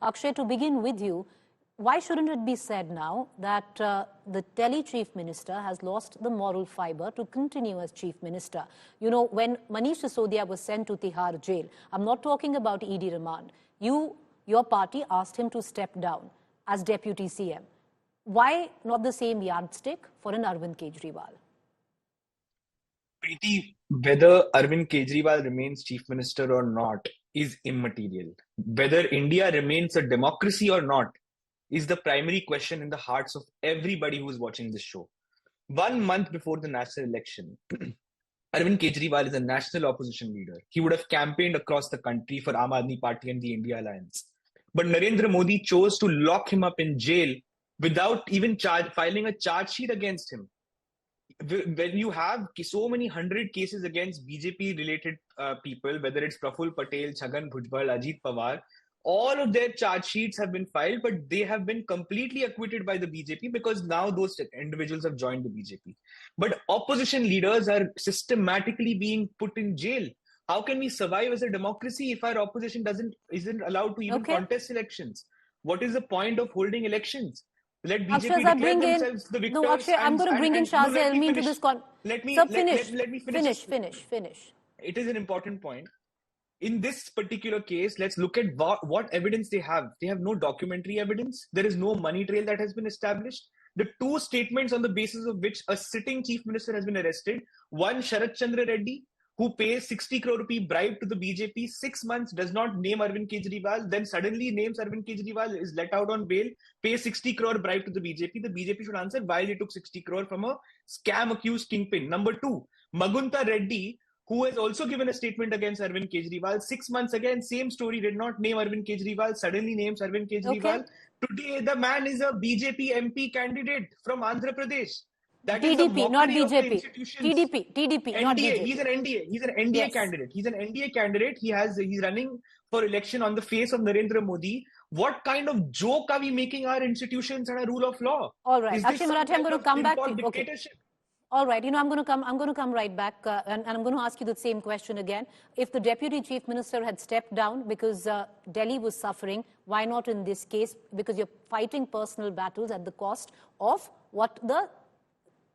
Akshay, to begin with you, why shouldn't it be said now that the Delhi Chief Minister has lost the moral fibre to continue as Chief Minister? You know, when Manish Sisodia was sent to Tihar jail, I'm not talking about ED remand. Your party asked him to step down as Deputy CM. Why not the same yardstick for an Arvind Kejriwal? Preeti, whether Arvind Kejriwal remains Chief Minister or not is immaterial. Whether India remains a democracy or not is the primary question in the hearts of everybody who's watching this show. 1 month before the national election, Arvind Kejriwal is a national opposition leader. He would have campaigned across the country for Aam Aadmi Party and the India Alliance. But Narendra Modi chose to lock him up in jail without even filing a charge sheet against him. When you have so many 100 cases against BJP-related people, whether it's Praful Patel, Chhagan Bhujbal, Ajit Pawar, all of their charge sheets have been filed, but they have been completely acquitted by the BJP because now those individuals have joined the BJP. But opposition leaders are systematically being put in jail. How can we survive as a democracy if our opposition isn't allowed to even contest elections? What is the point of holding elections? Let BJP declare themselves the victors. No, Akshay, I'm going to bring in Shazia Elmi into this. Let me finish. It is an important point. In this particular case, let's look at what evidence they have. They have no documentary evidence. There is no money trail that has been established. The two statements on the basis of which a sitting chief minister has been arrested, one, Sharat Chandra Reddy, who pays 60 crore rupee bribe to the BJP, 6 months, does not name Arvind Kejriwal, then suddenly names Arvind Kejriwal, is let out on bail, pays 60 crore bribe to the BJP. The BJP should answer why they took 60 crore from a scam-accused kingpin. Number two, Magunta Reddy, who has also given a statement against Arvind Kejriwal. 6 months again, same story, did not name Arvind Kejriwal, suddenly names Arvind Kejriwal. Okay. Today, the man is a BJP MP candidate from Andhra Pradesh. That TDP, not BJP. TDP, NDA, not BJP. He's an NDA. He's an NDA candidate. He's an NDA candidate. He's running for election on the face of Narendra Modi. What kind of joke are we making our institutions and our rule of law? All right, Akshay Marathi, I'm going to come back to you. Okay. All right, I'm going to come right back and I'm going to ask you the same question again. If the Deputy Chief Minister had stepped down because Delhi was suffering, why not in this case? Because you're fighting personal battles at the cost of what the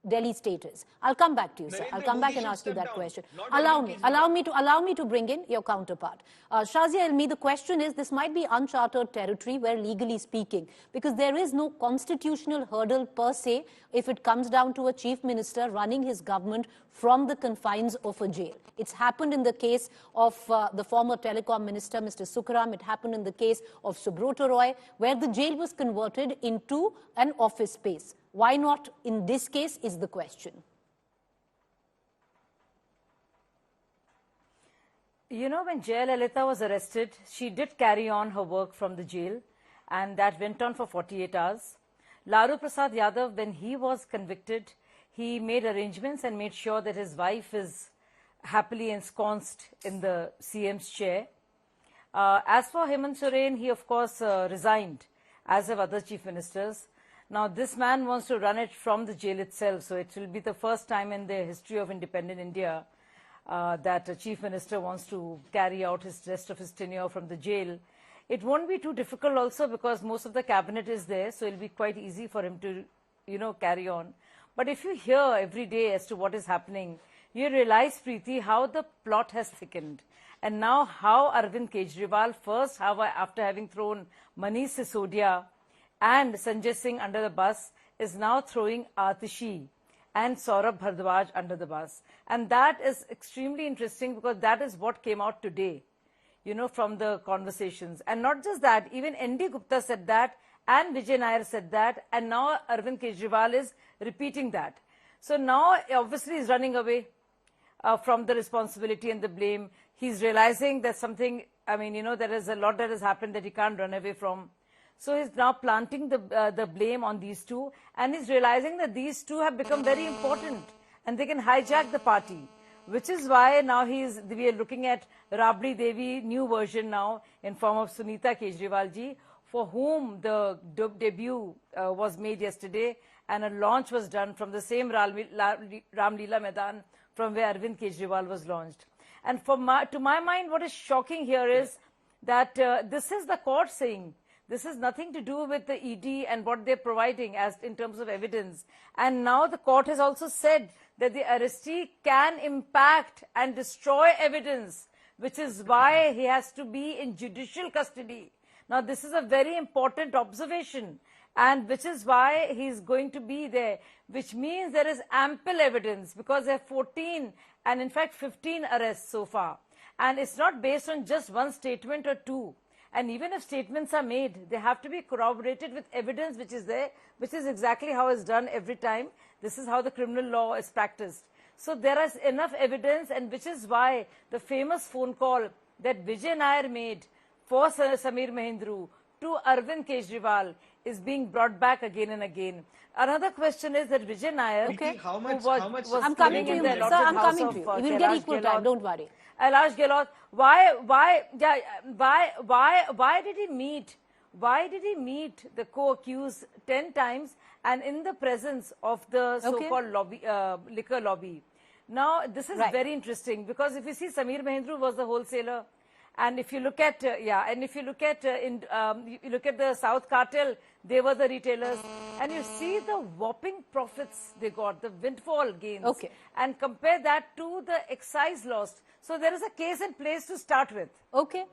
Delhi state is. I'll come back to you, sir. I'll come back and ask you that question. Allow me to bring in your counterpart. Shazia Elmi, the question is, this might be uncharted territory where legally speaking, because there is no constitutional hurdle per se if it comes down to a chief minister running his government from the confines of a jail. It's happened in the case of the former telecom minister, Mr. Sukram. It happened in the case of Subrata Roy, where the jail was converted into an office space. Why not in this case is the question. You know, when Jayalalitha was arrested, she did carry on her work from the jail, and that went on for 48 hours. Lalu Prasad Yadav, when he was convicted, he made arrangements and made sure that his wife is happily ensconced in the CM's chair. As for Hemant Soren, he of course resigned, as have other chief ministers. Now, this man wants to run it from the jail itself, so it will be the first time in the history of independent India that a chief minister wants to carry out his rest of his tenure from the jail. It won't be too difficult also because most of the cabinet is there, so it will be quite easy for him to, carry on. But if you hear every day as to what is happening, you realize, Preeti, how the plot has thickened. And now how Arvind Kejriwal, first, after having thrown Manish Sisodia and Sanjay Singh under the bus, is now throwing Atishi and Saurabh Bhardwaj under the bus. And that is extremely interesting because that is what came out today, from the conversations. And not just that, even N.D. Gupta said that and Vijay Nair said that, and now Arvind Kejriwal is repeating that. So now, obviously, he's running away from the responsibility and the blame. He's realizing that something, there is a lot that has happened that he can't run away from. So he's now planting the blame on these two, and he's realizing that these two have become very important and they can hijack the party, which is why now we are looking at Rabdi Devi, new version now in form of Sunita Kejriwal ji, for whom the debut was made yesterday and a launch was done from the same Ramlila Maidan from where Arvind Kejriwal was launched. And to my mind, what is shocking here is that this is the court saying This is nothing to do with the ED and what they're providing as in terms of evidence. And now the court has also said that the arrestee can impact and destroy evidence, which is why he has to be in judicial custody. Now, this is a very important observation, and which is why he's going to be there, which means there is ample evidence, because there are 14 and in fact 15 arrests so far. And it's not based on just one statement or two. And even if statements are made, they have to be corroborated with evidence which is there, which is exactly how it's done every time. This is how the criminal law is practiced. So there is enough evidence, and which is why the famous phone call that Vijay Nair made for Samir Mahindra to Arvind Kejriwal is being brought back again and again. Another question is that Vijay Nair, how much I'm coming to you, sir. I'm coming to you. We'll get equal time. Don't worry. Kailash Gehlot, why did he meet? Why did he meet the co-accused 10 times and in the presence of the so-called lobby, liquor lobby? Now, this is very interesting, because if you see, Samir Mahindra was the wholesaler, and if you look at you look at the South Cartel, they were the retailers, and you see the whopping profits they got, the windfall gains, and compare that to the excise loss. So there is a case in place to start with. Okay.